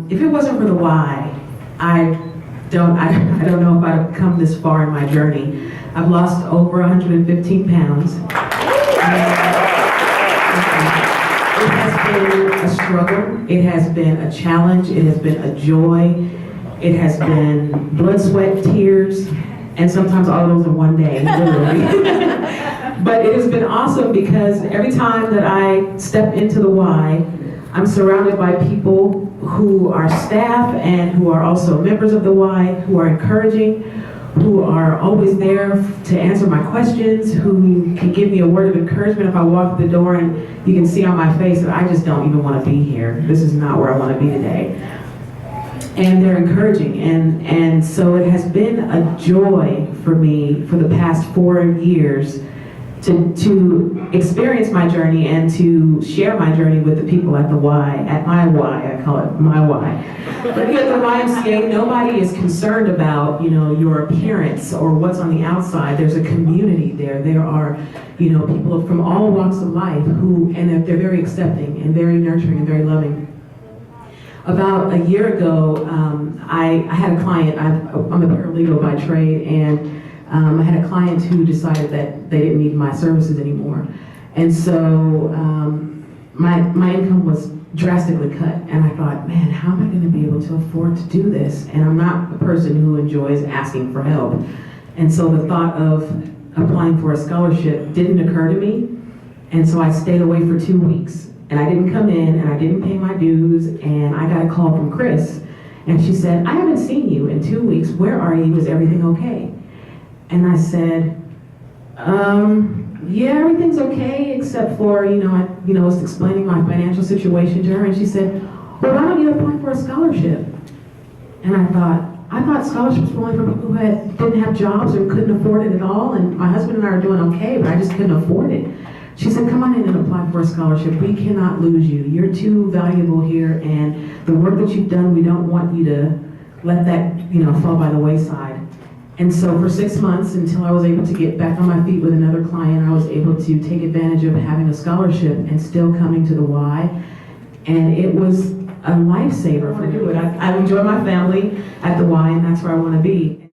if it wasn't for the why, I don't know if I'd come this far in my journey. I've lost over 115 pounds. It has been a struggle. It has been a challenge. It has been a joy. It has been blood, sweat, tears, and sometimes all those in one day, literally. But it has been awesome because every time that I step into the Y, I'm surrounded by people who are staff and who are also members of the Y, who are encouraging, who are always there to answer my questions, who can give me a word of encouragement if I walk through the door and you can see on my face that I just don't even want to be here. This is not where I want to be today. And they're encouraging, and so it has been a joy for me for the past 4 years to experience my journey and to share my journey with the people at the Y, at my Y, I call it my Y. But here at the YMCA, nobody is concerned about, your appearance or what's on the outside. There's a community there. There are, people from all walks of life and they're very accepting and very nurturing and very loving. About a year ago, I had a client. I'm a paralegal by trade, and I had a client who decided that they didn't need my services anymore. And so my income was drastically cut, and I thought, man, how am I going to be able to afford to do this? And I'm not a person who enjoys asking for help. And so the thought of applying for a scholarship didn't occur to me, and so I stayed away for 2 weeks. And I didn't come in, and I didn't pay my dues, and I got a call from Chris, and she said, I haven't seen you in 2 weeks. Where are you? Is everything okay? And I said, yeah, everything's okay, except for, I was explaining my financial situation to her, and she said, well, why don't you apply for a scholarship? And I thought scholarships were only for people who didn't have jobs or couldn't afford it at all, and my husband and I are doing okay, but I just couldn't afford it. She said, come on in and apply for a scholarship. We cannot lose you. You're too valuable here, and the work that you've done, we don't want you to let that, fall by the wayside. And so for 6 months, until I was able to get back on my feet with another client, I was able to take advantage of having a scholarship and still coming to the Y. And it was a lifesaver for me. I enjoy my family at the Y, and that's where I want to be.